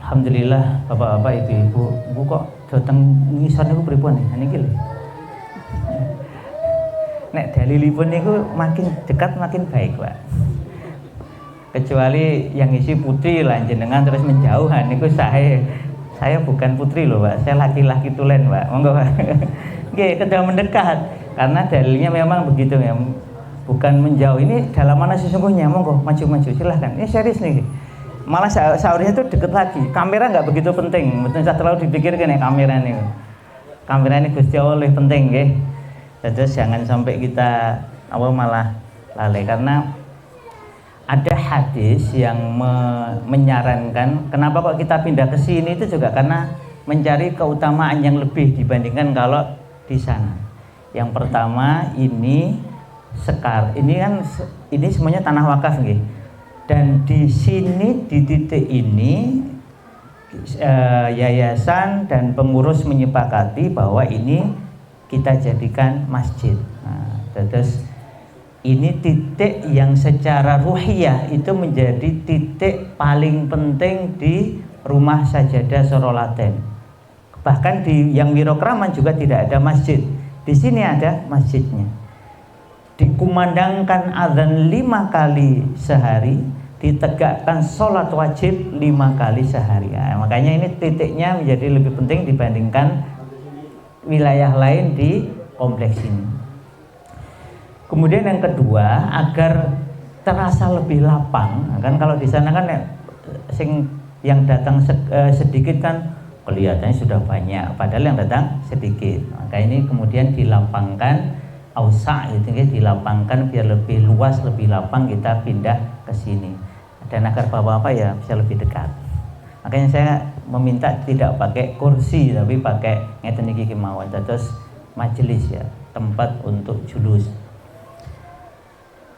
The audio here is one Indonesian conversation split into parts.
Alhamdulillah bapak-bapak ibu-ibu, ibu kok datang ngisor niku pripun niki lho. Nek dalilipun niku makin dekat makin baik, Pak. Kecuali yang isi putri lah jenengan terus menjauhan niku saya bukan putri loh, Pak. Saya laki-laki tulen, Pak. Monggo, Pak. Nggih, kedah mendekat karena dalilnya memang begitu ya. Bukan menjauh, ini dalam mana sesungguhnya, monggo maju-maju silahkan. Ini serius nih. Malah sahurnya itu deket lagi. Kamera nggak begitu penting, betul saya terlalu dipikirkan ya kamera ini. Kamera ini Gusti Allah lebih penting, nggih. Terus jangan sampai kita malah lalai karena ada hadis yang menyarankan kenapa kok kita pindah ke sini itu juga karena mencari keutamaan yang lebih dibandingkan kalau di sana. Yang pertama ini ini semuanya tanah wakaf nggih. Dan di sini di titik ini yayasan dan pengurus menyepakati bahwa ini kita jadikan masjid. Nah, terus ini titik yang secara ruhiyah itu menjadi titik paling penting di rumah sajadah Sorolaten. Bahkan di yang Wirokraman juga tidak ada masjid. Di sini ada masjidnya. Dikumandangkan azan 5 kali sehari, ditegakkan sholat wajib 5 kali sehari. Nah, makanya ini titiknya menjadi lebih penting dibandingkan wilayah lain di kompleks ini. Kemudian yang kedua, agar terasa lebih lapang, kan kalau di sana kan yang datang sedikit kan kelihatannya sudah banyak, padahal yang datang sedikit. Maka ini kemudian dilapangkan, dilapangkan biar lebih luas, lebih lapang kita pindah ke sini. Dan agar bapak-bapak ya bisa lebih dekat. Makanya saya meminta tidak pakai kursi tapi pakai ngeten iki kemawon terus majelis ya, tempat untuk julus.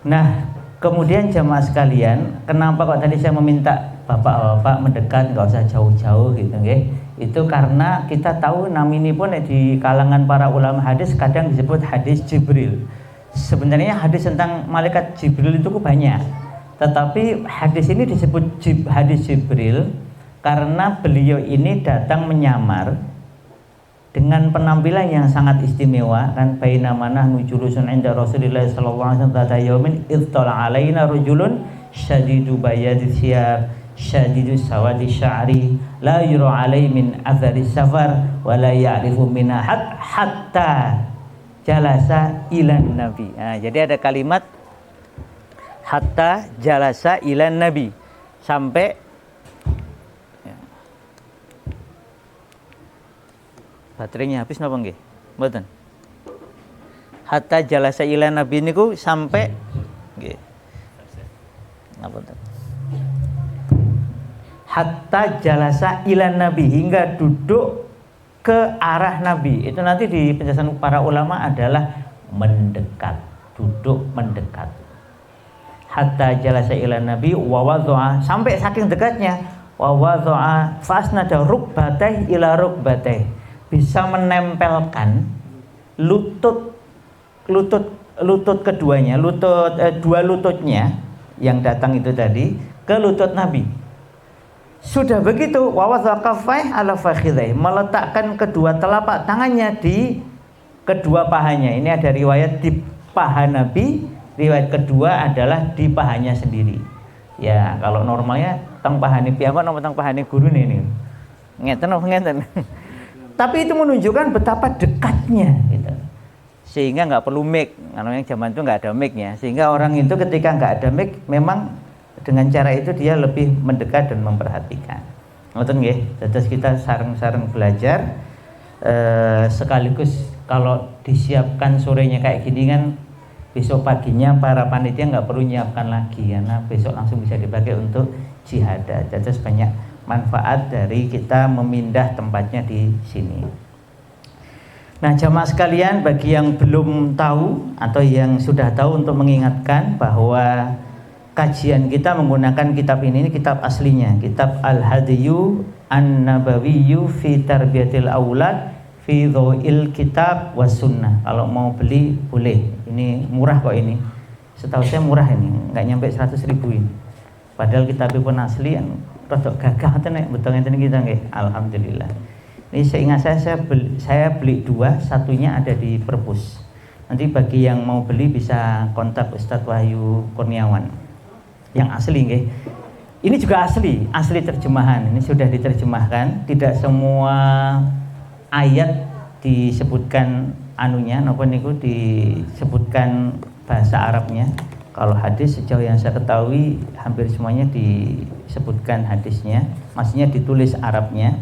Nah, kemudian jamaah sekalian, kenapa kok tadi saya meminta bapak-bapak mendekat, nggak usah jauh-jauh gitu nggih? Itu karena kita tahu namanya pun di kalangan para ulama hadis kadang disebut hadis Jibril. Sebenarnya hadis tentang malaikat Jibril itu banyak. Tetapi hadis ini disebut hadis Jibril karena beliau ini datang menyamar dengan penampilan yang sangat istimewa kan baina manahnu julusun inda Rasulillah sallallahu alaihi wasallam tada yaumin idtala alaina rajulun syadidu bayadi thiyab syadidu sawadi sya'ri la yura alai min athari safar wa la ya'rifu min hatta jalasa ilan nabi. Nah, jadi ada kalimat hatta jalasa ilan nabi, sampai ya. Baterainya habis napa nggih? Mboten. Hatta jalasa ilan nabi niku sampai nggih. Napa ten? Hatta jalasa ilan nabi, hingga duduk ke arah nabi. Itu nanti di penjelasan para ulama adalah mendekat, duduk mendekat. Hatta jalasa ila nabi wa wadha'a, sampai saking dekatnya wa wadha'a fasnada rukbatih ila rukbatih, bisa menempelkan lutut keduanya, dua lututnya yang datang itu tadi ke lutut Nabi. Sudah begitu wa wadha'a kaffai ala fakhidhai, meletakkan kedua telapak tangannya di kedua pahanya. Ini ada riwayat di paha Nabi, riwayat kedua adalah di pahanya sendiri. Ya, kalau normalnya tang pahane piyambak napa tang pahane gurune ini. Ngeten. Tapi itu menunjukkan betapa dekatnya gitu. Sehingga nggak perlu mic. Karena yang zaman itu nggak ada mic-nya. Sehingga orang itu ketika nggak ada mic memang dengan cara itu dia lebih mendekat dan memperhatikan. Ngoten nggih. Terus kita sareng-sareng belajar sekaligus kalau disiapkan sorenya kayak gini kan besok paginya para panitia nggak perlu nyiapkan lagi karena besok langsung bisa dipakai untuk jihadah. Jadi banyak manfaat dari kita memindah tempatnya di sini. Nah, jamaah sekalian, bagi yang belum tahu atau yang sudah tahu untuk mengingatkan bahwa kajian kita menggunakan kitab ini kitab aslinya, kitab Al-Hadyu An-Nabawiyyu fi Tarbiyatil Aulad fi Dhawil Kitab was Sunnah. Kalau mau beli boleh. Ini murah kok ini. Setahu saya murah ini, nggak nyampe 100.000 ini. Padahal kitab pun asli yang rodok gagah ngoten nek betul ngeten kita nggih. Alhamdulillah. Ini seingat saya beli 2, satunya ada di perpus. Nanti bagi yang mau beli bisa kontak Ustadz Wahyu Kurniawan. Yang asli nggih. Ini juga asli terjemahan. Ini sudah diterjemahkan. Tidak semua ayat disebutkan anunya, napa niku disebutkan bahasa Arabnya. Kalau hadis sejauh yang saya ketahui hampir semuanya disebutkan hadisnya, maksudnya ditulis Arabnya.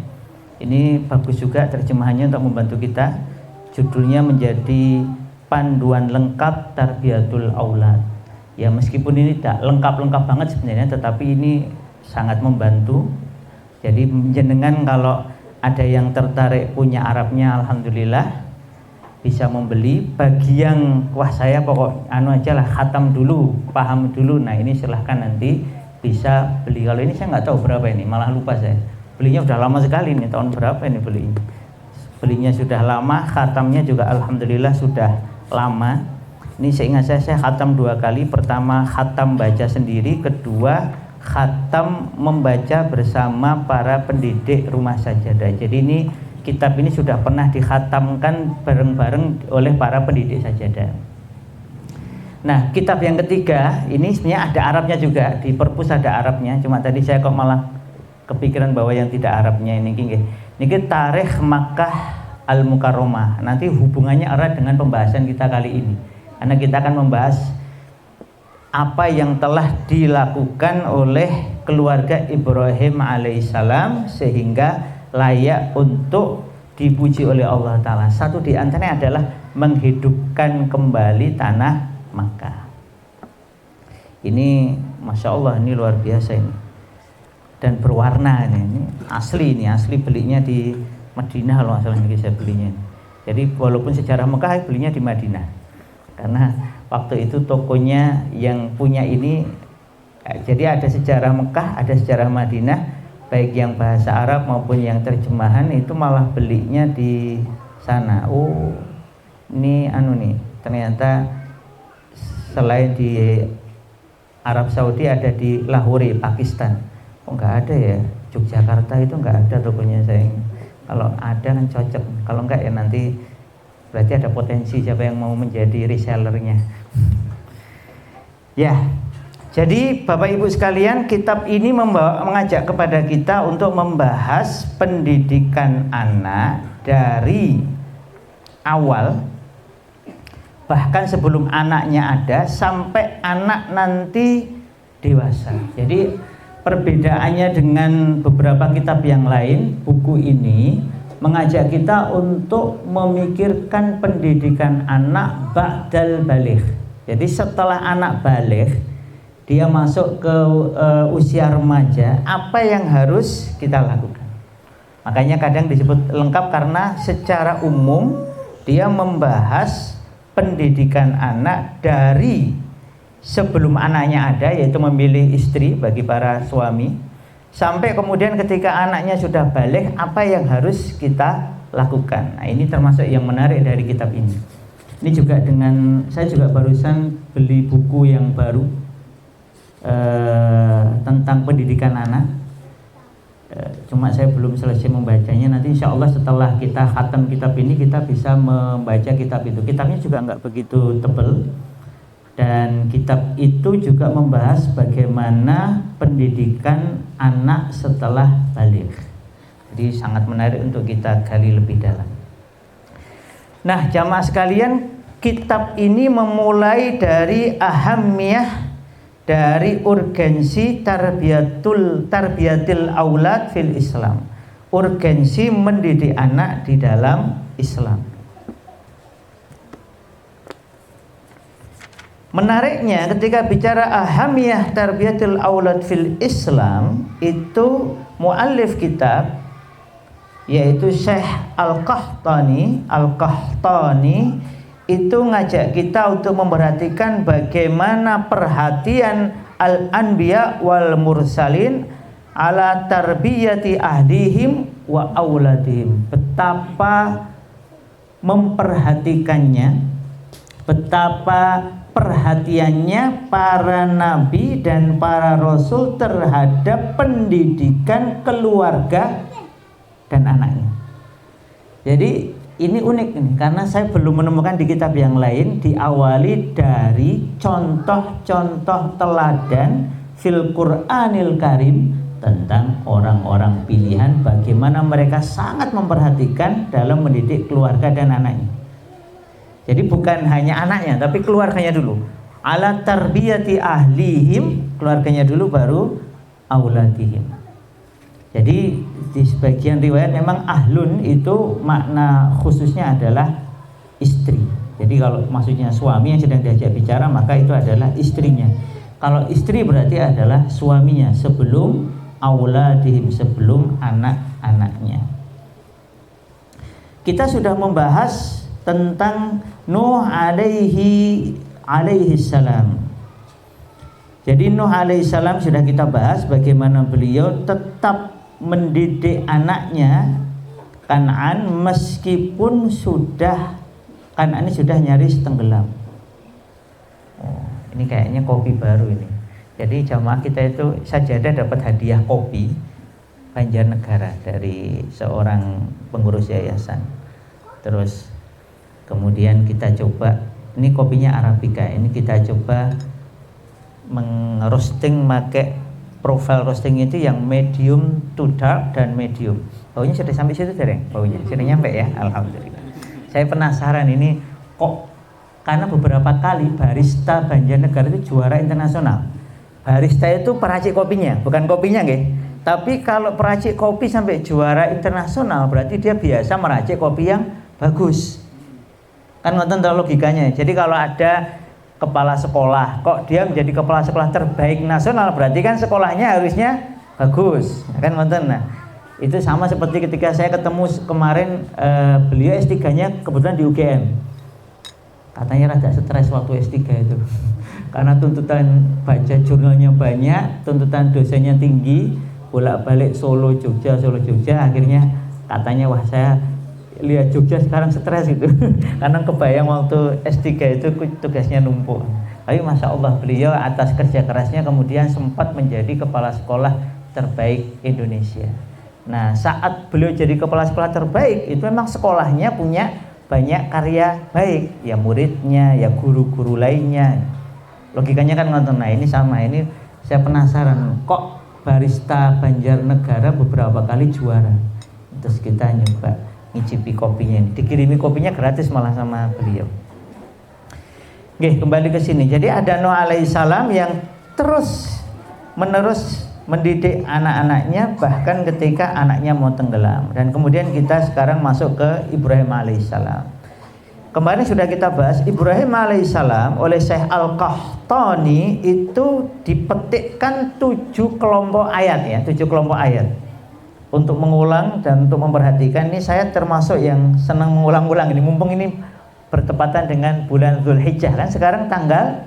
Ini bagus juga terjemahannya untuk membantu kita. Judulnya menjadi Panduan Lengkap Tarbiyatul Aulad. Ya meskipun ini tidak lengkap-lengkap banget sebenarnya, tetapi ini sangat membantu. Jadi jenengan kalau ada yang tertarik punya Arabnya, alhamdulillah bisa membeli. Bagi yang wah saya pokok aja lah, khatam dulu, paham dulu, nah ini silahkan nanti bisa beli. Kalau ini saya nggak tahu berapa ini, malah lupa saya. Belinya udah lama sekali nih, tahun berapa ini belinya sudah lama, khatamnya juga alhamdulillah sudah lama. Ini seingat saya khatam 2 kali. Pertama khatam baca sendiri, kedua khatam membaca bersama para pendidik Rumah Sajadah. Jadi ini kitab ini sudah pernah dikhatamkan bareng-bareng oleh para pendidik Sajadah. Nah, kitab yang ketiga ini sebenarnya ada Arabnya juga, di perpus ada Arabnya. Cuma tadi saya kok malah kepikiran bahwa yang tidak Arabnya ini Tarikh Makkah Al-Mukarramah. Nanti hubungannya erat dengan pembahasan kita kali ini. Karena kita akan membahas apa yang telah dilakukan oleh keluarga Ibrahim alaihissalam sehingga layak untuk dipuji oleh Allah Ta'ala. Satu di antaranya adalah menghidupkan kembali tanah Makkah. Ini Masya Allah, ini luar biasa ini. Dan berwarna ini asli belinya di Madinah kalau nggak salah ini saya belinya. Jadi walaupun sejarah Mekah belinya di Madinah. Karena waktu itu tokonya yang punya ini, jadi ada sejarah Mekah, ada sejarah Madinah. Baik yang bahasa Arab maupun yang terjemahan itu malah belinya di sana. Oh, ini nih, ternyata selain di Arab Saudi ada di Lahore, Pakistan. Oh nggak ada ya, Yogyakarta itu nggak ada tokonya sayang. Kalau ada kan cocok, kalau enggak ya nanti berarti ada potensi siapa yang mau menjadi resellernya. Ya. Jadi Bapak Ibu sekalian, kitab ini mengajak kepada kita untuk membahas pendidikan anak dari awal, bahkan sebelum anaknya ada sampai anak nanti dewasa. Jadi perbedaannya dengan beberapa kitab yang lain, buku ini mengajak kita untuk memikirkan pendidikan anak ba'dal baligh. Jadi setelah anak baligh, dia masuk ke usia remaja, apa yang harus kita lakukan? Makanya kadang disebut lengkap karena secara umum dia membahas pendidikan anak dari sebelum anaknya ada, yaitu memilih istri bagi para suami, sampai kemudian ketika anaknya sudah balik, apa yang harus kita lakukan. Nah, ini termasuk yang menarik dari kitab ini. Ini juga saya juga barusan beli buku yang baru tentang pendidikan anak. Cuma saya belum selesai membacanya. Nanti insya Allah setelah kita khatam kitab ini kita bisa membaca kitab itu. Kitabnya juga nggak begitu tebal, dan kitab itu juga membahas bagaimana pendidikan anak setelah baligh. Jadi sangat menarik untuk kita gali lebih dalam. Nah, jamaah sekalian, kitab ini memulai dari ahamiyah, dari urgensi tarbiyatil aulad fil Islam, urgensi mendidik anak di dalam Islam. Menariknya ketika bicara ahamiyah tarbiyatil aulad fil Islam, itu muallif kitab yaitu Syekh Al-Qahtani itu ngajak kita untuk memperhatikan bagaimana perhatian al-anbiya wal mursalin ala tarbiyati ahdihim wa auladihim. Betapa memperhatikannya, betapa perhatiannya para nabi dan para rasul terhadap pendidikan keluarga dan anaknya. Jadi ini unik nih, karena saya belum menemukan di kitab yang lain diawali dari contoh-contoh teladan fil Qur'anil Karim tentang orang-orang pilihan, bagaimana mereka sangat memperhatikan dalam mendidik keluarga dan anaknya. Jadi bukan hanya anaknya, tapi keluarganya dulu. Ala tarbiyati ahlihim, keluarganya dulu baru auladihim. Jadi di sebagian riwayat memang ahlun itu makna khususnya adalah istri. Jadi kalau maksudnya suami yang sedang diajak bicara, maka itu adalah istrinya. Kalau istri berarti adalah suaminya sebelum auladihim, sebelum anak-anaknya. Kita sudah membahas tentang Nuh alaihi salam. Jadi Nuh alaihi salam sudah kita bahas bagaimana beliau tetap mendidik anaknya Kan'an meskipun Kan'an ini sudah nyaris tenggelam. Oh, ini kayaknya kopi baru ini. Jadi jamaah kita itu sajadah dapat hadiah kopi Banjarnegara dari seorang pengurus yayasan. Terus kemudian kita coba, ini kopinya Arabica, ini kita coba mengroasting pakai profile roasting itu yang medium to dark dan medium. Baunya sudah sampai situ dereng? Baunya sudah nyampe ya, alhamdulillah. Saya penasaran ini kok, karena beberapa kali barista Banjarnegara itu juara internasional. Barista itu peracik kopinya, bukan kopinya nggih. Tapi kalau peracik kopi sampai juara internasional berarti dia biasa meracik kopi yang bagus. Kan nonton logikanya. Jadi kalau ada kepala sekolah, kok dia menjadi kepala sekolah terbaik nasional, berarti kan sekolahnya harusnya bagus, kan nonton. Nah, itu sama seperti ketika saya ketemu kemarin, beliau S3-nya kebetulan di UGM. Katanya rada stres waktu S3 itu. Karena tuntutan baca jurnalnya banyak, tuntutan dosennya tinggi, bolak-balik Solo Jogja, akhirnya katanya wah saya lihat Jogja sekarang stres gitu. Karena kebayang waktu S3 itu tugasnya numpuk. Tapi Masya Allah beliau atas kerja kerasnya kemudian sempat menjadi kepala sekolah terbaik Indonesia. Nah saat beliau jadi kepala sekolah terbaik itu memang sekolahnya punya banyak karya baik, ya muridnya, ya guru-guru lainnya. Logikanya kan nonton. Nah ini sama, ini saya penasaran kok barista Banjarnegara beberapa kali juara. Terus kita nyoba ngicipi kopinya ini, dikirimi kopinya gratis malah sama beliau. Oke, kembali ke sini. Jadi ada Nuh alaihissalam yang terus menerus mendidik anak-anaknya bahkan ketika anaknya mau tenggelam. Dan kemudian kita sekarang masuk ke Ibrahim alaihissalam. Kemarin sudah kita bahas Ibrahim alaihissalam oleh Syekh Al-Qahtani itu dipetikkan 7 kelompok ayat ya, 7 kelompok ayat. Untuk mengulang dan untuk memperhatikan, ini saya termasuk yang senang mengulang-ulang ini, mumpung ini bertepatan dengan bulan Dzulhijjah kan sekarang tanggal,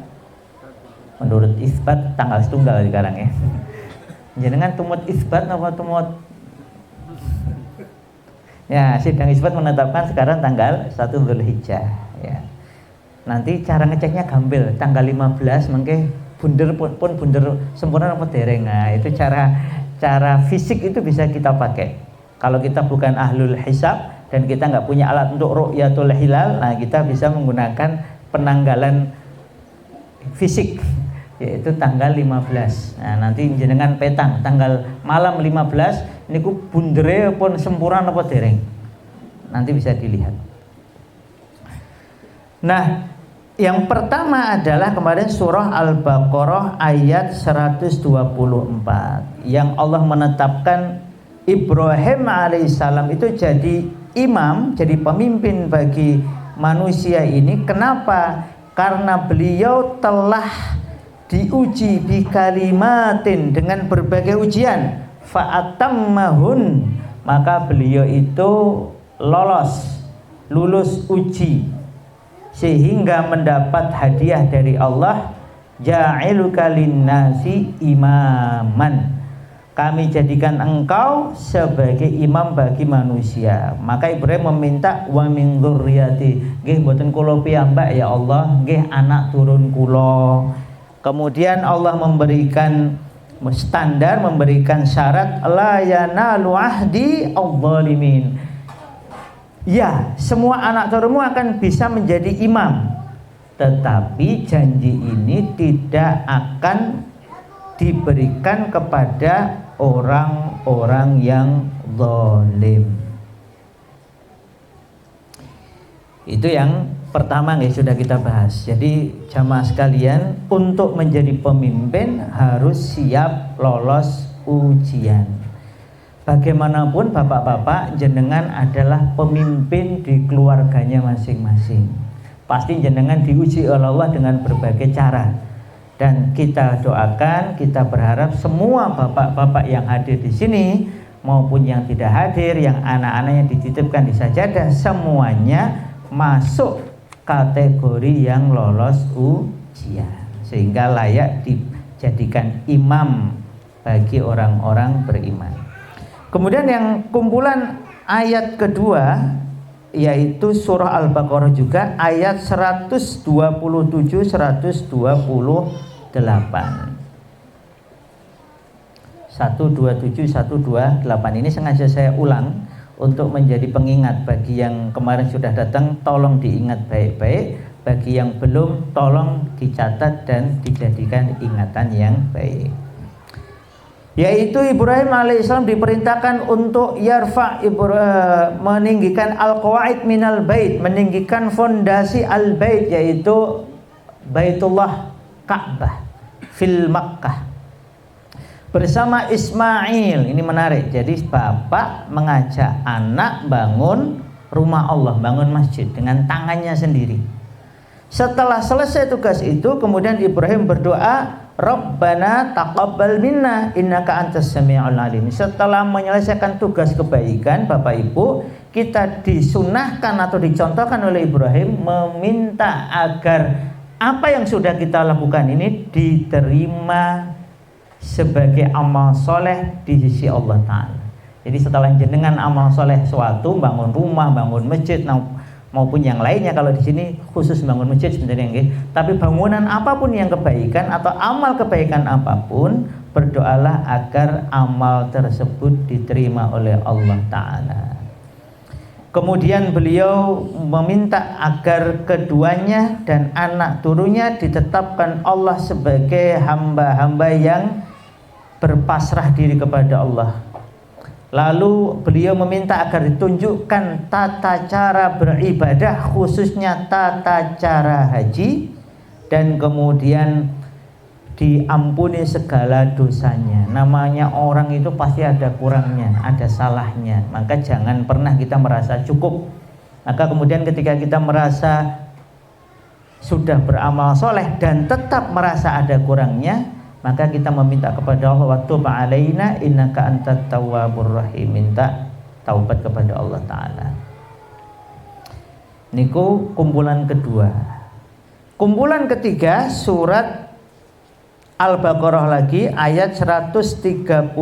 menurut isbat tanggal setunggal sekarang ya. Jenengan tumut isbat apa tumut? Ya, sidang isbat menetapkan sekarang tanggal 1 Dzulhijjah ya. Nanti cara ngeceknya gampil, tanggal 15 mungkin bunder pun bunder sempurna apa dereng. Nah, itu cara fisik itu bisa kita pakai. Kalau kita bukan ahlul hisab dan kita nggak punya alat untuk ru'yatul hilal, nah kita bisa menggunakan penanggalan fisik yaitu tanggal 15. Nah, nanti jenengan petang tanggal malam 15 niku bundere pun sempurna apa dereng. Nanti bisa dilihat. Nah, yang pertama adalah kemarin surah Al-Baqarah ayat 124 yang Allah menetapkan Ibrahim alaihissalam itu jadi imam, jadi pemimpin bagi manusia ini. Kenapa? Karena beliau telah diuji bi kalimatin dengan berbagai ujian, fa'atammahun, maka beliau itu lulus uji sehingga mendapat hadiah dari Allah, ja'iluka linnasi imaman, kami jadikan engkau sebagai imam bagi manusia. Maka Ibrahim meminta wa min dzurriyyati, nggih mboten kula piyambak ya Allah, nggih anak turun kula. Kemudian Allah memberikan standar, memberikan syarat la yanalu ahdi adh-dhalimin. Ya, semua anak turunmu akan bisa menjadi imam, tetapi janji ini tidak akan diberikan kepada orang-orang yang zalim. Itu yang pertama yang sudah kita bahas. Jadi jamaah sekalian, untuk menjadi pemimpin harus siap lolos ujian. Bagaimanapun bapak-bapak, jenengan adalah pemimpin di keluarganya masing-masing. Pasti jenengan diuji oleh Allah dengan berbagai cara. Dan kita doakan, kita berharap semua bapak-bapak yang hadir di sini maupun yang tidak hadir, yang anak-anaknya dititipkan di sajadah, semuanya masuk kategori yang lolos ujian sehingga layak dijadikan imam bagi orang-orang beriman. Kemudian yang kumpulan ayat kedua yaitu surah Al-Baqarah juga ayat 127 128. 127 128 ini sengaja saya ulang untuk menjadi pengingat bagi yang kemarin sudah datang, tolong diingat baik-baik, bagi yang belum tolong dicatat dan dijadikan ingatan yang baik. Yaitu Ibrahim alaihissalam diperintahkan untuk meninggikan al-qawaid minal bait, meninggikan fondasi al-bait, yaitu Baitullah Ka'bah fil Makkah bersama Ismail. Ini menarik. Jadi bapak mengajak anak bangun rumah Allah, bangun masjid dengan tangannya sendiri. Setelah selesai tugas itu, kemudian Ibrahim berdoa, Rabbana taqabbal minna innaka antas sami'ul alim. Setelah menyelesaikan tugas kebaikan, Bapak Ibu, kita disunahkan atau dicontohkan oleh Ibrahim meminta agar apa yang sudah kita lakukan ini diterima sebagai amal soleh di sisi Allah Ta'ala. Jadi setelah jenengan amal soleh suatu, bangun rumah, bangun masjid maupun yang lainnya, kalau di sini khusus bangun masjid sebenarnya nggih. Tapi bangunan apapun yang kebaikan atau amal kebaikan apapun, berdoalah agar amal tersebut diterima oleh Allah Ta'ala. Kemudian beliau meminta agar keduanya dan anak turunnya ditetapkan Allah sebagai hamba-hamba yang berpasrah diri kepada Allah. Lalu beliau meminta agar ditunjukkan tata cara beribadah, khususnya tata cara haji, dan kemudian diampuni segala dosanya. Namanya orang itu pasti ada kurangnya, ada salahnya. Maka jangan pernah kita merasa cukup. Maka kemudian ketika kita merasa sudah beramal soleh dan tetap merasa ada kurangnya, maka kita meminta kepada Allah, wa tub alaina innaka antat tawwabur rahim, minta taubat kepada Allah Ta'ala. Niku kumpulan kedua. Kumpulan ketiga surat Al-Baqarah lagi ayat 131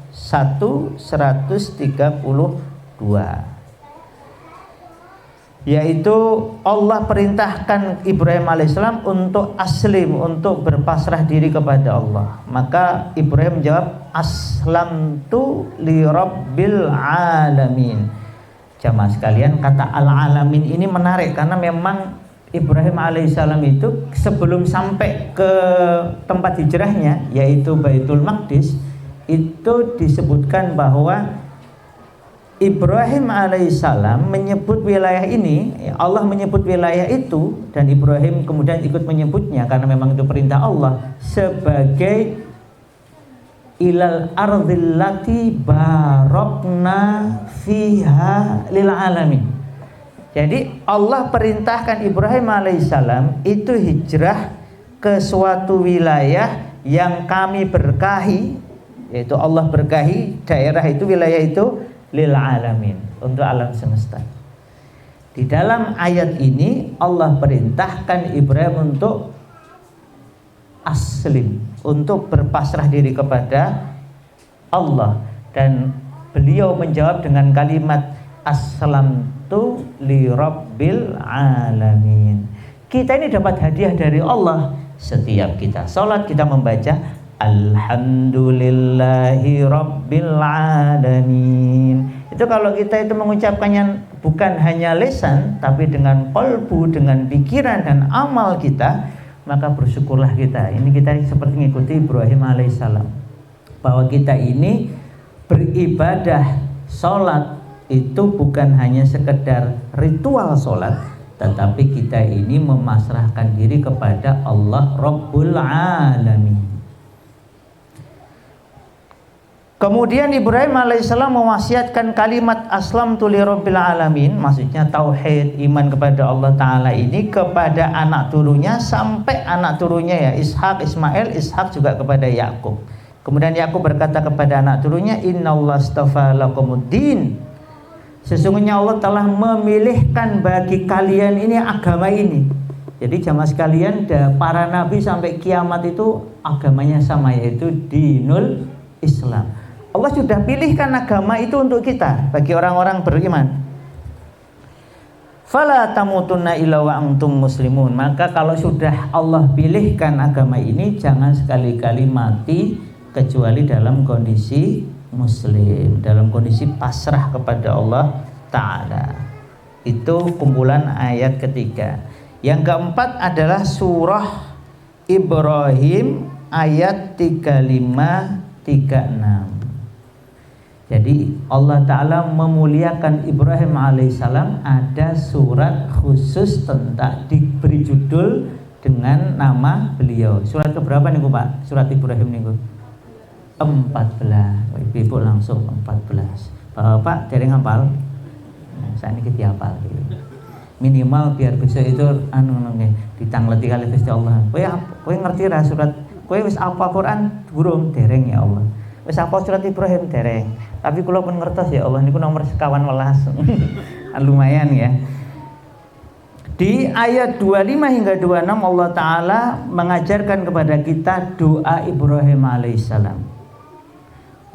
132. Yaitu Allah perintahkan Ibrahim alaihissalam untuk aslim, untuk berpasrah diri kepada Allah. Maka Ibrahim jawab, aslamtu li rabbil alamin. Jamaah sekalian, kata al-alamin ini menarik karena memang Ibrahim alaihissalam itu sebelum sampai ke tempat hijrahnya, yaitu Baitul Maqdis, itu disebutkan bahwa Ibrahim alaihissalam menyebut wilayah ini, Allah menyebut wilayah itu, dan Ibrahim kemudian ikut menyebutnya karena memang itu perintah Allah, sebagai ilal ardillati barokna fiha lil alamin. Jadi Allah perintahkan Ibrahim alaihissalam itu hijrah ke suatu wilayah yang kami berkahi, yaitu Allah berkahi daerah itu, wilayah itu lil alamin, untuk alam semesta. Di dalam ayat ini Allah perintahkan Ibrahim untuk aslim, untuk berpasrah diri kepada Allah, dan beliau menjawab dengan kalimat aslamtu li rabbil alamin. Kita ini dapat hadiah dari Allah. Setiap kita salat kita membaca alhamdulillahi rabbil alamin. Itu kalau kita itu mengucapkannya bukan hanya lisan tapi dengan qalbu, dengan pikiran dan amal kita, maka bersyukurlah kita. Ini kita seperti mengikuti Ibrahim alaihissalam, bahwa kita ini beribadah sholat itu bukan hanya sekedar ritual sholat, tetapi kita ini memasrahkan diri kepada Allah Rabbul Alamin. Kemudian Ibrahim alaihissalam mewasiatkan kalimat aslamtu li rabbil alamin, maksudnya tauhid, iman kepada Allah Ta'ala ini kepada anak turunnya sampai anak turunnya ya Ishak, Ismail, Ishak juga kepada Yakub. Kemudian Yakub berkata kepada anak turunnya, innallaha astafa lakumuddin, sesungguhnya Allah telah memilihkan bagi kalian ini agama ini. Jadi jamaah sekalian, para nabi sampai kiamat itu agamanya sama, yaitu dinul Islam. Allah sudah pilihkan agama itu untuk kita, bagi orang-orang beriman. Fala tamutunna illa wa antum muslimun. Maka kalau sudah Allah pilihkan agama ini, jangan sekali-kali mati kecuali dalam kondisi muslim, dalam kondisi pasrah kepada Allah Ta'ala. Itu kumpulan ayat ketiga. Yang keempat adalah surah Ibrahim ayat 35-36. Jadi Allah Ta'ala memuliakan Ibrahim alaihissalam, ada surat khusus tentang diberi judul dengan nama beliau. Surat keberapa nih Pak? Surat Ibrahim nih 14. Ibu langsung 14. Bapak dereng hafal? Nah, saya ini kita hafal gitu. Minimal biar besok itu ditangleti kali Gusti Allah. Kowe ngerti ra surat? Kowe wis apa Quran? Durung dereng ya Allah. Wis apa surat Ibrahim dereng. Tapi kula pun ngertos ya Allah niku nomor sekawan welas. Lumayan ya. Di ayat 25 hingga 26 Allah Ta'ala mengajarkan kepada kita doa Ibrahim alaihissalam.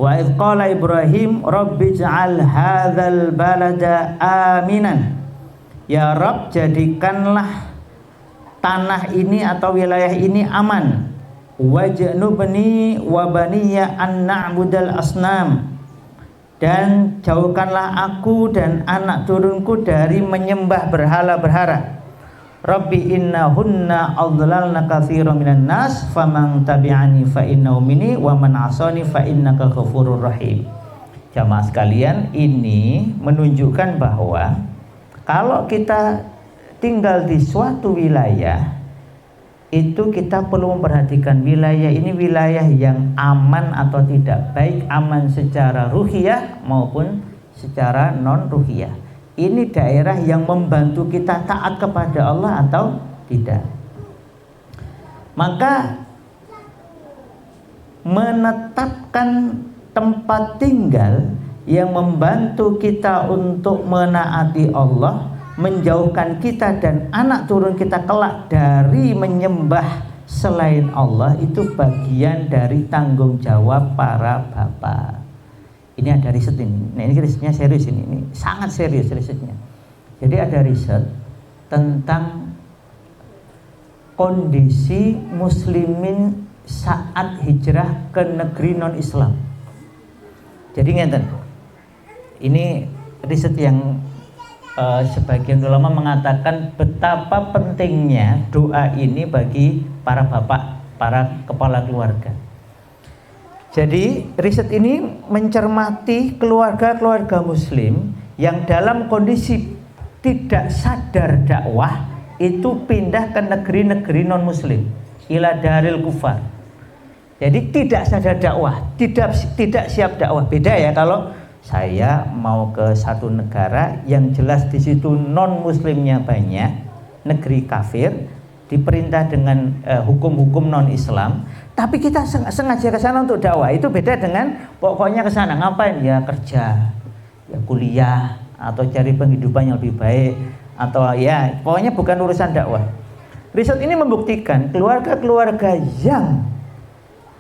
Wa idh qala Ibrahim rabbi ij'al hadzal balada aminan. Ya Rabb, jadikanlah tanah ini atau wilayah ini aman. Waj'nubni wa baniya an na'budal asnam. Dan jauhkanlah aku dan anak turunku dari menyembah berhala-berhala. Rabbi innahunna adlalna katsiran minan nas faman tabi'ani fa innahu minni wa man 'asani fa innaka ghafurur rahim. Jamaah sekalian, ini menunjukkan bahwa kalau kita tinggal di suatu wilayah, itu kita perlu memperhatikan wilayah ini wilayah yang aman atau tidak, baik aman secara ruhiyah maupun secara non ruhiyah. Ini daerah yang membantu kita taat kepada Allah atau tidak. Maka menetapkan tempat tinggal yang membantu kita untuk menaati Allah, menjauhkan kita dan anak turun kita kelak dari menyembah selain Allah, itu bagian dari tanggung jawab para bapak. Ini ada riset ini. Nah, ini risetnya serius ini sangat serius risetnya. Jadi ada riset tentang kondisi muslimin saat hijrah ke negeri non Islam. Jadi ngeten. Ini riset yang sebagian ulama mengatakan betapa pentingnya doa ini bagi para bapak, para kepala keluarga. Jadi riset ini mencermati keluarga-keluarga muslim yang dalam kondisi tidak sadar dakwah itu pindah ke negeri-negeri non muslim, ila daril kufar. Jadi tidak sadar dakwah, tidak siap dakwah. Beda ya kalau saya mau ke satu negara yang jelas di situ non muslimnya banyak, negeri kafir, diperintah dengan hukum-hukum non Islam, tapi kita sengaja ke sana untuk dakwah. Itu beda dengan pokoknya ke sana ngapain? Ya kerja, ya kuliah, atau cari penghidupan yang lebih baik, atau ya pokoknya bukan urusan dakwah. Riset ini membuktikan keluarga-keluarga yang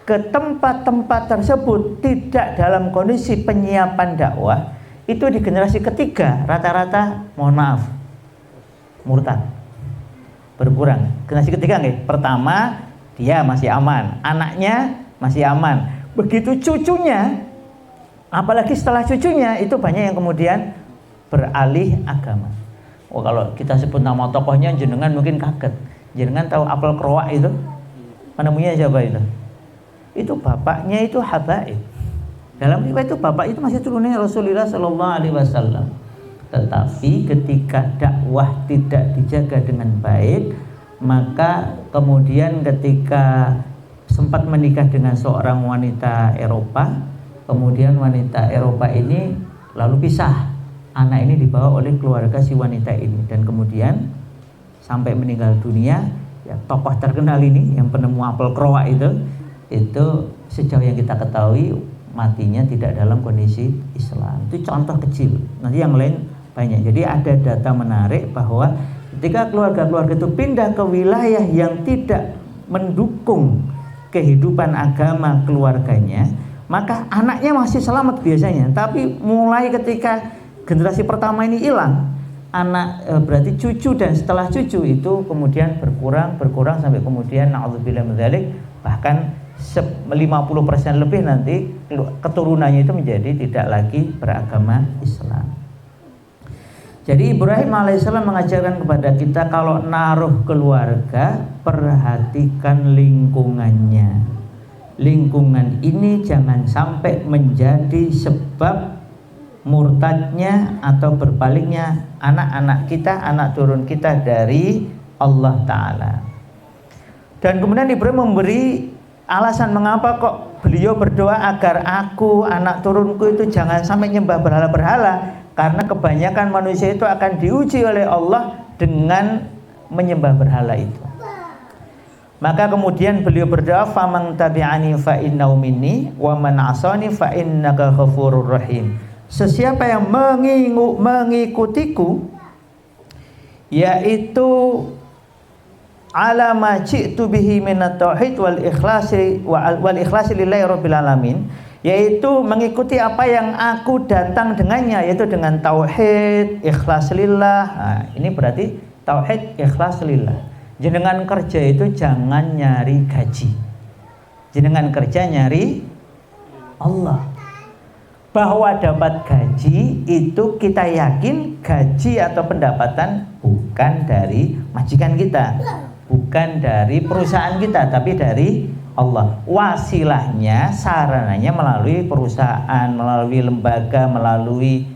ke tempat-tempat tersebut tidak dalam kondisi penyiapan dakwah, itu di generasi ketiga rata-rata mohon maaf murtad, berkurang. Generasi ketiga nih, pertama dia masih aman, anaknya masih aman, begitu cucunya, apalagi setelah cucunya itu banyak yang kemudian beralih agama. Oh, kalau kita sebut nama tokohnya jenengan mungkin kaget. Jenengan tahu apel kroak itu? Menemunya siapa itu? Itu bapaknya itu Habaib. Dalam riwayat itu bapak itu masih turunnya Rasulullah Sallallahu Alaihi Wasallam. Tetapi ketika dakwah tidak dijaga dengan baik, maka kemudian ketika sempat menikah dengan seorang wanita Eropa, kemudian wanita Eropa ini lalu pisah. Anak ini dibawa oleh keluarga si wanita ini dan kemudian sampai meninggal dunia. Ya, tokoh terkenal ini yang penemu apel kroak itu sejauh yang kita ketahui matinya tidak dalam kondisi Islam. Itu contoh kecil. Nanti yang lain banyak. Jadi ada data menarik bahwa ketika keluarga-keluarga itu pindah ke wilayah yang tidak mendukung kehidupan agama keluarganya, maka anaknya masih selamat biasanya. Tapi mulai ketika generasi pertama ini hilang, berarti cucu dan setelah cucu itu kemudian berkurang sampai kemudian na'udzubillah min dzalik, bahkan 50% lebih nanti keturunannya itu menjadi tidak lagi beragama Islam. Jadi Ibrahim alaihissalam mengajarkan kepada kita kalau naruh keluarga, perhatikan lingkungannya. Lingkungan ini jangan sampai menjadi sebab murtadnya atau berpalingnya anak-anak kita, anak turun kita dari Allah Ta'ala. Dan kemudian Ibrahim memberi alasan mengapa kok beliau berdoa agar aku, anak turunku itu jangan sampai nyembah berhala-berhala. Karena kebanyakan manusia itu akan diuji oleh Allah dengan menyembah berhala itu. Maka kemudian beliau berdoa, "Faman tabi'ani fa innahu minni wa man 'asani fa innaka ghafurur rahim." Sesiapa yang mengikutiku, yaitu ala ma ji'tu bihi minat tauhid wal ikhlasi lillahi rabbil alamin, yaitu mengikuti apa yang aku datang dengannya, yaitu dengan tauhid, ikhlas lillah. Nah, ini berarti tauhid, ikhlas lillah. Jenengan kerja itu jangan nyari gaji. Jenengan kerja nyari Allah. Bahwa dapat gaji itu kita yakin gaji atau pendapatan bukan dari majikan kita, bukan dari perusahaan kita, tapi dari Allah. Wasilahnya, sarananya melalui perusahaan, melalui lembaga, melalui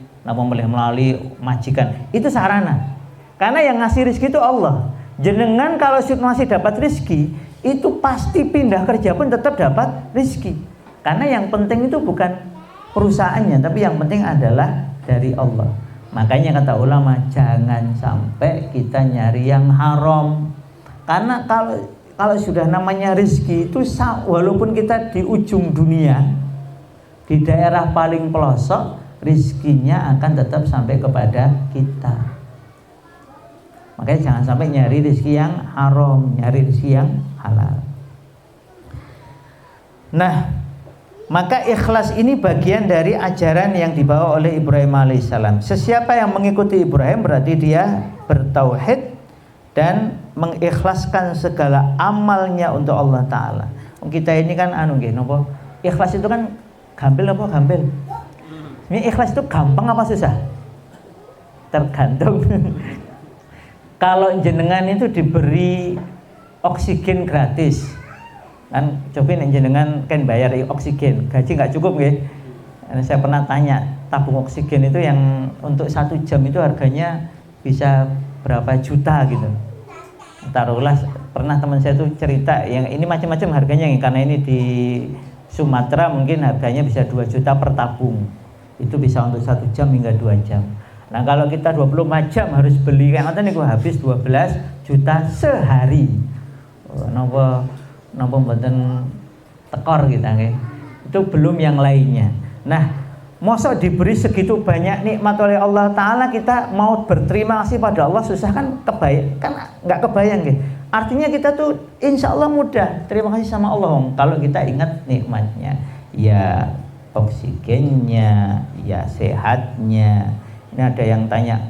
majikan. Itu sarana. Karena yang ngasih rezeki itu Allah. Jenengan kalau masih dapat rezeki, itu pasti pindah kerja pun tetap dapat rezeki. Karena yang penting itu bukan perusahaannya, tapi yang penting adalah dari Allah. Makanya kata ulama, jangan sampai kita nyari yang haram. Karena kalau sudah namanya rezeki itu, walaupun kita di ujung dunia, di daerah paling pelosok, rezekinya akan tetap sampai kepada kita. Makanya jangan sampai nyari rezeki yang haram, nyari rezeki yang halal. Nah, maka ikhlas ini bagian dari ajaran yang dibawa oleh Ibrahim alaihissalam. Sesiapa yang mengikuti Ibrahim berarti dia bertauhid dan mengikhlaskan segala amalnya untuk Allah Ta'ala. Kita ini kan ikhlas itu kan gampil apa gampil? Ini ikhlas itu gampang apa susah? Tergantung. Kalau jenengan itu diberi oksigen gratis, kan cobain jenengan kan bayar oksigen, gaji nggak cukup ya. Saya pernah tanya, tabung oksigen itu yang untuk 1 jam itu harganya bisa berapa juta gitu. Taruhlah, pernah teman saya tuh cerita yang ini macam-macam harganya, karena ini di Sumatera mungkin harganya bisa 2 juta per tabung. Itu bisa untuk 1 jam hingga 2 jam. Nah kalau kita 24 jam harus beli, kan nanti gue habis 12 juta sehari. Napa mboten tekor kita nggih. Itu belum yang lainnya. Nah, mosok diberi segitu banyak nikmat oleh Allah Ta'ala, kita mau berterima kasih pada Allah susah kan? Kan nggak kebayang nggih. Artinya kita tuh insya Allah mudah terima kasih sama Allah kalau kita ingat nikmatnya, ya oksigennya, ya sehatnya. Ini ada yang tanya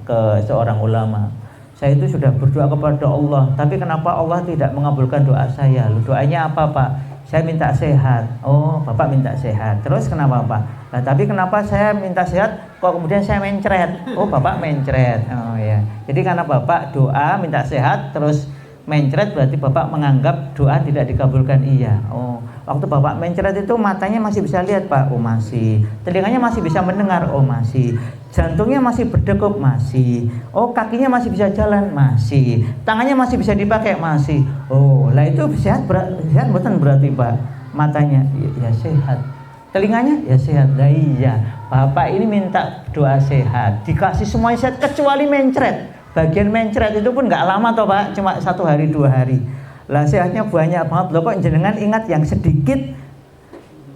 ke seorang ulama, saya itu sudah berdoa kepada Allah, tapi kenapa Allah tidak mengabulkan doa saya? Lu doanya apa Pak? Saya minta sehat. Oh, Bapak minta sehat. Terus kenapa Pak? Nah, tapi kenapa saya minta sehat kok kemudian saya mencret? Oh, Bapak mencret. Oh ya. Jadi karena Bapak doa minta sehat terus mencret, berarti Bapak menganggap doa tidak dikabulkan. Iya. Oh, waktu Bapak mencret itu matanya masih bisa lihat Pak? Oh masih. Telinganya masih bisa mendengar? Oh masih. Jantungnya masih berdegup? Masih. Oh kakinya masih bisa jalan? Masih. Tangannya masih bisa dipakai? Masih. Oh lah itu sehat, sehat bukan berarti Pak? Matanya ya sehat, telinganya ya sehat. Lah iya, Bapak ini minta doa sehat, dikasih semuanya sehat kecuali mencret. Bagian mencret itu pun nggak lama toh Pak, cuma 1 hari 2 hari. Lah sehatnya banyak banget loh, kok jenengan ingat yang sedikit,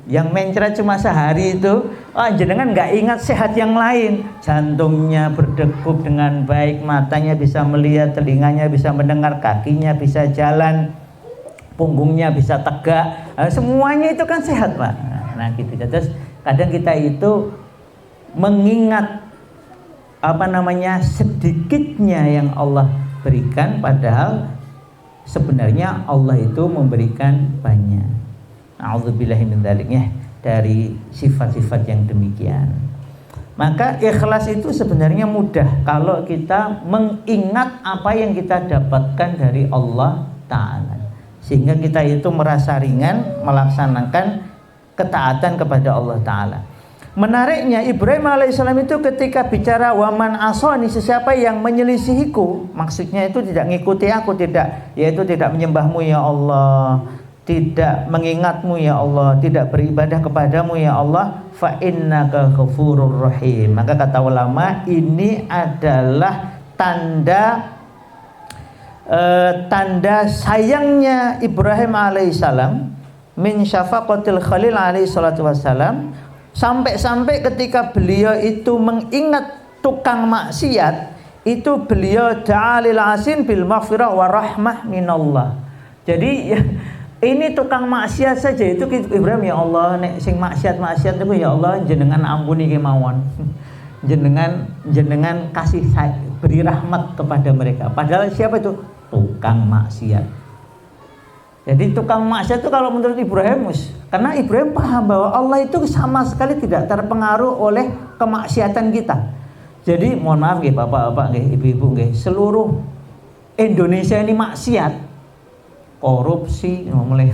yang mencret cuma sehari itu, jenengan nggak ingat sehat yang lain. Jantungnya berdegup dengan baik, matanya bisa melihat, telinganya bisa mendengar, kakinya bisa jalan, punggungnya bisa tegak, semuanya itu kan sehat Pak. Nah gitu. Terus kadang kita itu mengingat sedikitnya yang Allah berikan, padahal sebenarnya Allah itu memberikan banyak. A'udzubillahi min dzalik, dari sifat-sifat yang demikian. Maka ikhlas itu sebenarnya mudah kalau kita mengingat apa yang kita dapatkan dari Allah Ta'ala, sehingga kita itu merasa ringan melaksanakan ketaatan kepada Allah Ta'ala. Menariknya Ibrahim alaihissalam itu ketika bicara waman asoni, sesiapa yang menyelisihiku, maksudnya itu tidak ngikuti aku, tidak, yaitu tidak menyembahmu ya Allah, tidak mengingatmu ya Allah, tidak beribadah kepadamu ya Allah, fa innaka ghafurur rahim. Maka kata ulama, ini adalah tanda sayangnya Ibrahim alaihissalam, min syafaqatil khalil alaihi salatu wassalam, sampai-sampai ketika beliau itu mengingat tukang maksiat itu, beliau da'alil asin bil maghfirah wa rahmah minallah. Jadi ini tukang maksiat saja itu Ibrahim, ya Allah nek sing maksiat itu ya Allah jenengan ampuni kemawon. jenengan kasih beri rahmat kepada mereka. Padahal siapa itu? Tukang maksiat. Jadi tukang maksiat itu kalau menurut Ibrahim, karena Ibrahim paham bahwa Allah itu sama sekali tidak terpengaruh oleh kemaksiatan kita. Jadi mohon maaf nggih bapak-bapak nggih, ibu-ibu nggih, seluruh Indonesia ini maksiat, korupsi, mulai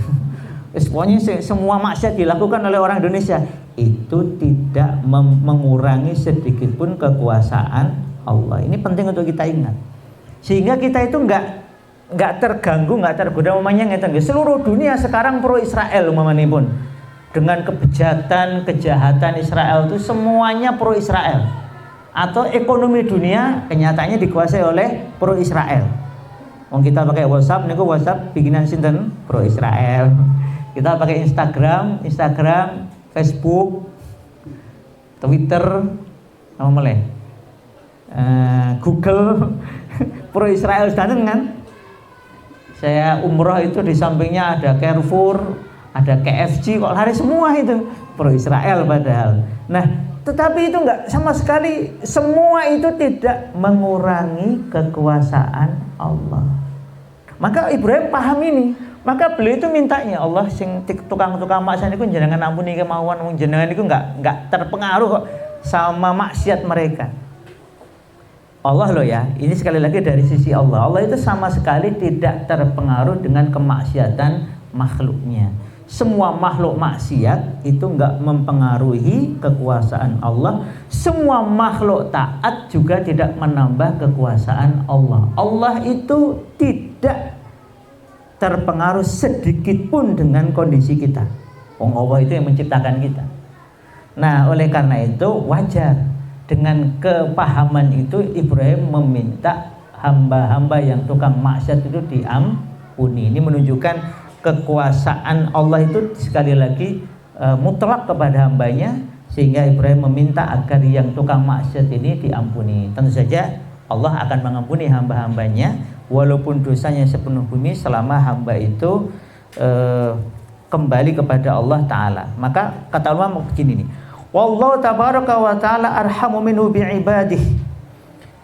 pokoknya semua maksiat dilakukan oleh orang Indonesia, itu tidak mengurangi sedikit pun kekuasaan Allah. Ini penting untuk kita ingat, sehingga kita itu nggak terganggu, nggak tergoda. Umumnya ngeten, seluruh dunia sekarang pro Israel umumnya pun, dengan kejahatan Israel itu semuanya pro Israel, atau ekonomi dunia kenyataannya dikuasai oleh pro Israel. Kita pakai WhatsApp, niku WhatsApp bikinan sinten? Pro Israel. Kita pakai Instagram, Facebook, Twitter, apa mulai? Google, pro Israel standar kan? Saya umroh itu di sampingnya ada Carrefour, ada KFC, kok lari semua itu pro Israel padahal. Nah, tetapi itu enggak sama sekali, semua itu tidak mengurangi kekuasaan Allah. Maka Ibrahim paham ini, maka beliau itu mintanya, Allah sing tukang-tukang maksiat itu jenengan ampuni kemauan, jenengan itu enggak terpengaruh kok sama maksiat mereka. Allah loh ya, ini sekali lagi dari sisi Allah. Allah itu sama sekali tidak terpengaruh dengan kemaksiatan makhluknya. Semua makhluk maksiat itu enggak mempengaruhi kekuasaan Allah. Semua makhluk taat juga tidak menambah kekuasaan Allah. Allah itu tidak terpengaruh sedikit pun dengan kondisi kita. Allah itu yang menciptakan kita. Nah, oleh karena itu wajar. Dengan kepahaman itu Ibrahim meminta hamba-hamba yang tukang maksiat itu diampuni. Ini menunjukkan kekuasaan Allah itu sekali lagi mutlak kepada hambanya, sehingga Ibrahim meminta agar yang tukang maksiat ini diampuni. Tentu saja Allah akan mengampuni hamba-hambanya walaupun dosanya sepenuh bumi, selama hamba itu kembali kepada Allah Ta'ala. Maka kata ulama begini nih, wallahu tabaraka wa ta'ala arhamu minhu bi'ibadih.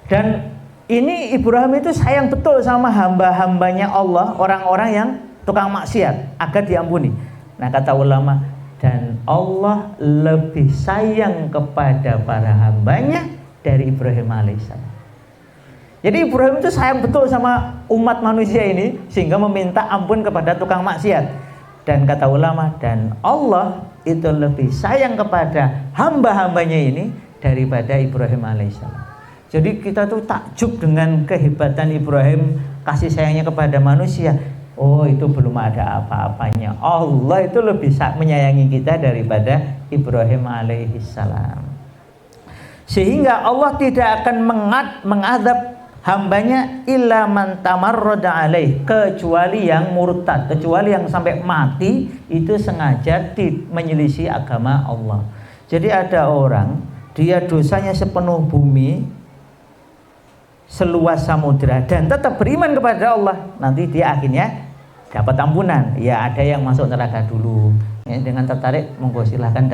Dan ini Ibrahim itu sayang betul sama hamba-hambanya Allah, orang-orang yang tukang maksiat, agar diampuni. Nah kata ulama, dan Allah lebih sayang kepada para hambanya dari Ibrahim alaihissalam. Jadi Ibrahim itu sayang betul sama umat manusia ini, sehingga meminta ampun kepada tukang maksiat. Dan kata ulama, dan Allah itu lebih sayang kepada hamba-hambanya ini daripada Ibrahim alaihissalam. Jadi kita tuh takjub dengan kehebatan Ibrahim, kasih sayangnya kepada manusia. Oh, itu belum ada apa-apanya. Allah itu lebih menyayangi kita daripada Ibrahim alaihissalam. Sehingga Allah tidak akan mengadab hambanya illa man tamarrada alaih, kecuali yang murtad, kecuali yang sampai mati itu sengaja menyelisih agama Allah. Jadi ada orang, dia dosanya sepenuh bumi, seluas samudra, dan tetap beriman kepada Allah, nanti dia akhirnya dapat ampunan. Ya ada yang masuk neraka dulu, ya, dengan tertarik monggo silahkan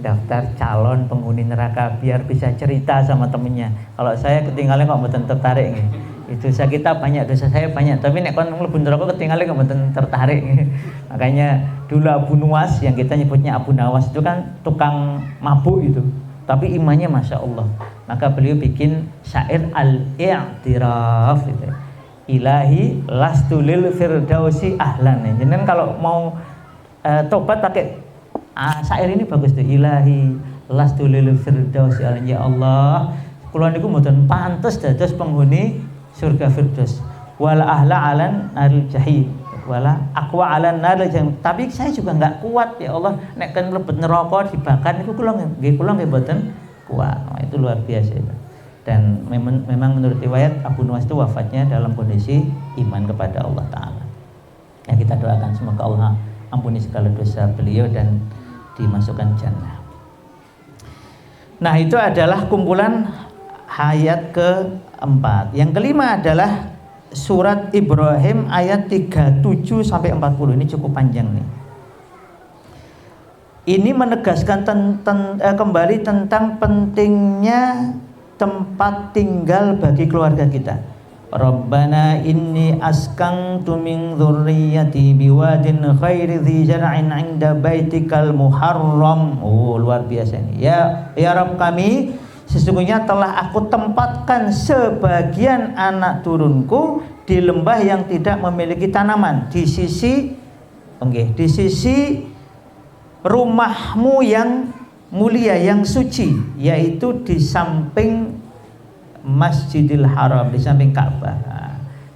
daftar calon penghuni neraka biar bisa cerita sama temennya. Kalau saya ketinggalan kok mboten tertarik nih. Itu saya kita banyak, dosa saya banyak, tapi nek kon mlebu neraka ketinggalan kok mboten tertarik. Makanya dulu Abu Nuwas, yang kita nyebutnya Abu Nawas, itu kan tukang mabuk itu, tapi imannya Masya Allah. Maka beliau bikin syair al-i'tiraf gitu. Ilahi lastu lil firdausi ahlan. Jadi kalau mau tobat pakai syair ini bagus tuh. Ilahi lastu lil firdausi ahlan, ya Allah, kula niku mboten pantes dados penghuni surga firdaus. Wala ahla alan naril jahim, wala aqwa alan naril jahim. Tapi saya juga enggak kuat ya Allah, nek kan mlebet neraka dibakar niku kula nggih mboten kuat. Nah, itu luar biasa itu. Dan memang menurut riwayat Abu Nuwas itu wafatnya dalam kondisi iman kepada Allah Ta'ala. Ya, kita doakan semoga Allah ampuni segala dosa beliau dan dimasukkan jannah. Nah itu adalah kumpulan ayat keempat. Yang kelima adalah surat Ibrahim ayat 37 sampai 40. Ini cukup panjang nih. Ini menegaskan kembali tentang pentingnya tempat tinggal bagi keluarga kita. Rabbana inni askantu min dzurriyyati biwadin ghairi dzi zar'in 'inda baitikal muharram. Oh, luar biasa ini. Ya Rabb kami, sesungguhnya telah aku tempatkan sebagian anak turunku di lembah yang tidak memiliki tanaman, di sisi rumahmu yang mulia, yang suci, yaitu di samping Masjidil Haram, di samping Ka'bah.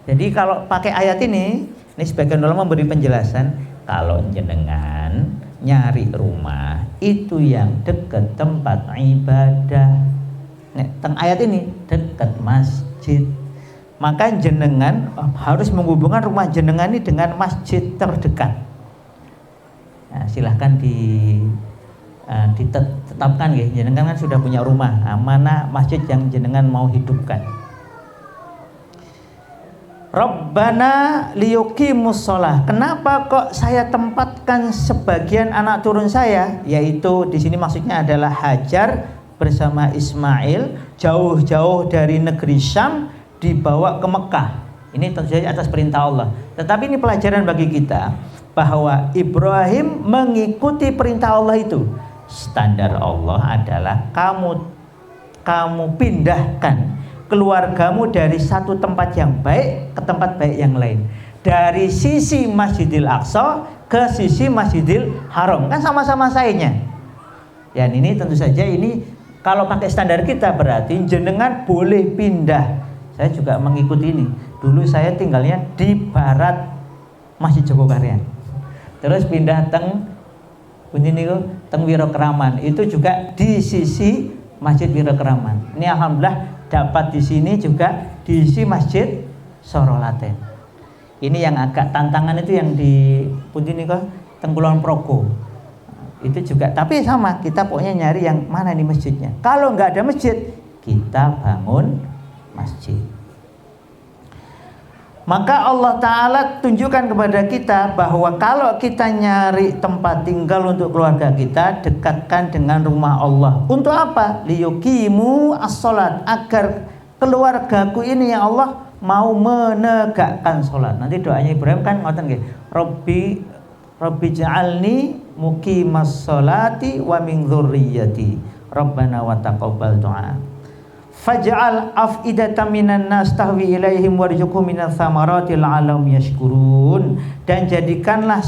Jadi kalau pakai ayat ini sebagian ulama memberi penjelasan, kalau jenengan nyari rumah itu yang dekat tempat ibadah. Teng ayat ini dekat masjid, maka jenengan harus menghubungkan rumah jenengan ini dengan masjid terdekat. Nah, silahkan ditetapkan ya, jenengan kan sudah punya rumah. Nah, mana masjid yang jenengan mau hidupkan? Rabbana liyuqimus shalah. Kenapa kok saya tempatkan sebagian anak turun saya? Yaitu di sini maksudnya adalah Hajar bersama Ismail jauh-jauh dari negeri Syam dibawa ke Mekah. Ini tentu saja atas perintah Allah. Tetapi ini pelajaran bagi kita bahwa Ibrahim mengikuti perintah Allah itu. Standar Allah adalah kamu pindahkan keluargamu dari satu tempat yang baik ke tempat baik yang lain. Dari sisi Masjidil Aqsa ke sisi Masjidil Haram, kan sama-sama sayanya. Ya, ini tentu saja ini kalau pakai standar kita berarti jenengan boleh pindah. Saya juga mengikuti ini. Dulu saya tinggalnya di barat Masjid Jogokarian. Terus pindah teng Wirokraman, itu juga di sisi Masjid Wirokraman. Ini alhamdulillah dapat di sini juga di sisi Masjid Sorolaten. Ini yang agak tantangan itu yang di Kulon Progo. Itu juga, tapi sama, kita pokoknya nyari yang mana nih masjidnya. Kalau nggak ada masjid, kita bangun masjid. Maka Allah Ta'ala tunjukkan kepada kita bahwa kalau kita nyari tempat tinggal untuk keluarga kita, dekatkan dengan rumah Allah. Untuk apa? Liyuqimu as-sholat, agar keluargaku ini ya Allah mau menegakkan sholat. Nanti doanya Ibrahim kan ngoten nggih, Rabbi ja'alni muqimas sholati wa min dzurriyyati Rabbana wa taqabbal du'a. Faj'al af'idatan minan nas tahwi ilaihim warzuqhum minas thamarati la'allahum yashkurun. Dan jadikanlah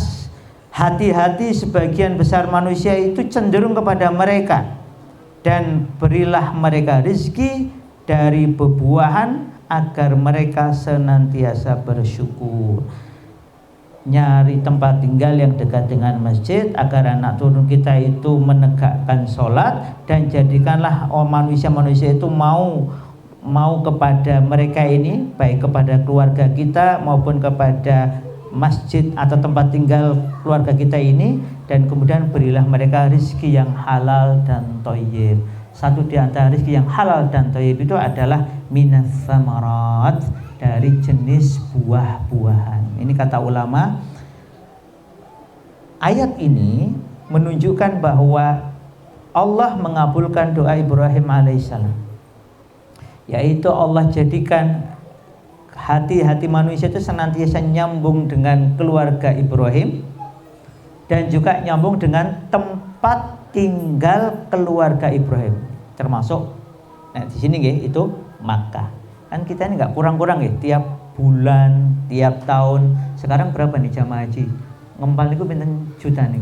hati-hati sebagian besar manusia itu cenderung kepada mereka, dan berilah mereka rezeki dari bebuahan agar mereka senantiasa bersyukur. Nyari tempat tinggal yang dekat dengan masjid agar anak turun kita itu menegakkan sholat, dan jadikanlah manusia-manusia itu mau kepada mereka ini, baik kepada keluarga kita maupun kepada masjid atau tempat tinggal keluarga kita ini, dan kemudian berilah mereka rezeki yang halal dan thayyib. Satu di antara rezeki yang halal dan thayyib itu adalah minas samarat, dari jenis buah-buahan. Ini kata ulama, ayat ini menunjukkan bahwa Allah mengabulkan doa Ibrahim alaihissalam, yaitu Allah jadikan hati-hati manusia itu senantiasa nyambung dengan keluarga Ibrahim, dan juga nyambung dengan tempat tinggal keluarga Ibrahim, termasuk di sini itu Makkah. Kan kita ini nggak kurang-kurang ya, tiap bulan, tiap tahun. Sekarang berapa nih jamaah haji? Ngempal itu pinten juta nih?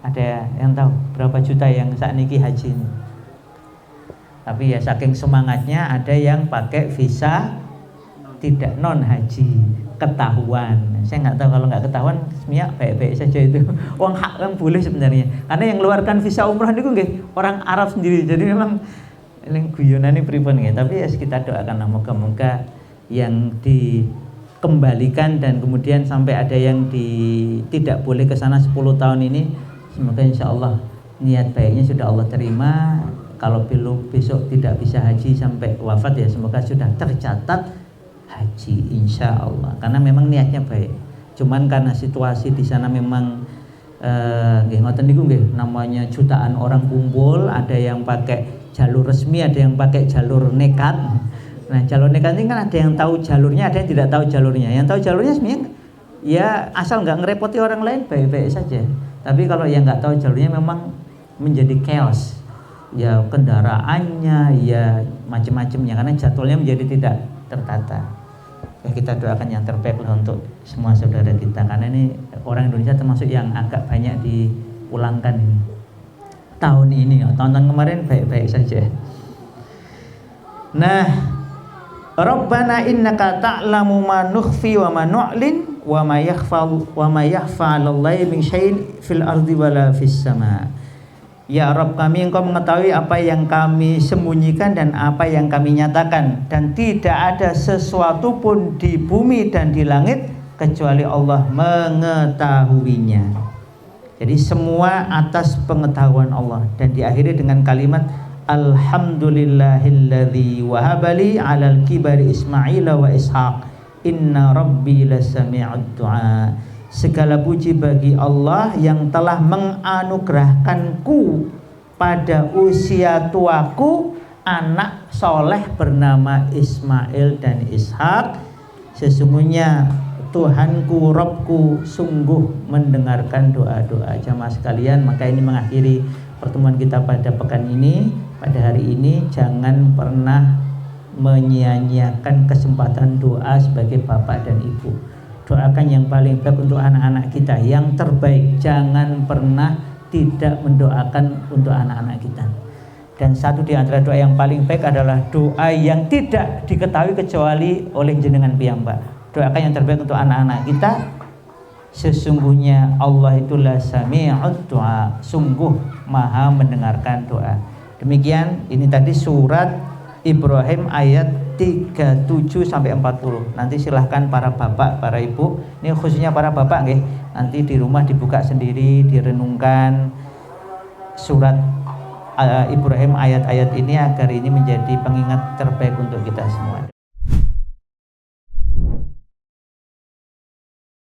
Ada yang tahu berapa juta yang saat niki haji ini? Tapi ya saking semangatnya ada yang pakai visa tidak non haji, ketahuan. Saya nggak tahu, kalau nggak ketahuan sebenarnya baik-baik saja itu. Uang hak kan boleh sebenarnya. Karena yang mengeluarkan visa umrah itu nggih orang Arab sendiri. Jadi memang ini guyonane pripun nggih, tapi ya kita doakan moga-moga yang dikembalikan dan kemudian sampai ada yang tidak boleh ke sana 10 tahun ini, semoga insyaallah niat baiknya sudah Allah terima. Kalau besok tidak bisa haji sampai wafat ya semoga sudah tercatat haji insyaallah, karena memang niatnya baik. Cuman karena situasi di sana memang nggih ngoten niku nggih, namanya jutaan orang kumpul, ada yang pakai jalur resmi, ada yang pakai jalur nekat. Nah, jalur nekat ini kan ada yang tahu jalurnya, ada yang tidak tahu jalurnya. Yang tahu jalurnya sebenarnya ya asal nggak ngerepoti orang lain baik-baik saja. Tapi kalau yang nggak tahu jalurnya memang menjadi chaos. Ya kendaraannya, ya macam-macamnya, karena jadwalnya menjadi tidak tertata. Ya, kita doakan yang terbaik lah untuk semua saudara kita, karena ini orang Indonesia termasuk yang agak banyak dipulangkan ini. Tahun ini, tahun-tahun kemarin baik-baik saja. Nah, Rabbana innaka ta'lamu ma nukhfi wa ma nu'lin wa ma yakhfa 'alallahi min syai'in fil ardi wala fis sama. Ya Rabb kami, Engkau mengetahui apa yang kami sembunyikan dan apa yang kami nyatakan, dan tidak ada sesuatu pun di bumi dan di langit kecuali Allah mengetahuinya. Jadi semua atas pengetahuan Allah, dan diakhiri dengan kalimat Alhamdulillahilladzi wahabali 'alal kibari Ismaila wa Ishaq inna rabbi lasami'ud du'a. Segala puji bagi Allah yang telah menganugerahkanku pada usia tuaku anak soleh bernama Ismail dan Ishak. Sesungguhnya Tuhanku, Robku sungguh mendengarkan doa-doa jamaah sekalian. Maka ini mengakhiri pertemuan kita pada pekan ini, pada hari ini. Jangan pernah menyia-nyiakan kesempatan doa sebagai bapak dan ibu. Doakan yang paling baik untuk anak-anak kita, yang terbaik. Jangan pernah tidak mendoakan untuk anak-anak kita. Dan satu di antara doa yang paling baik adalah doa yang tidak diketahui kecuali oleh jenengan piyambak. Doakan yang terbaik untuk anak-anak kita. Sesungguhnya Allah itulah sami'ud du'a, sungguh maha mendengarkan doa. Demikian, ini tadi surat Ibrahim ayat 37 sampai 40. Nanti silahkan para bapak, para ibu, ini khususnya para bapak nggih, nanti di rumah dibuka sendiri, direnungkan surat Ibrahim ayat-ayat ini agar ini menjadi pengingat terbaik untuk kita semua.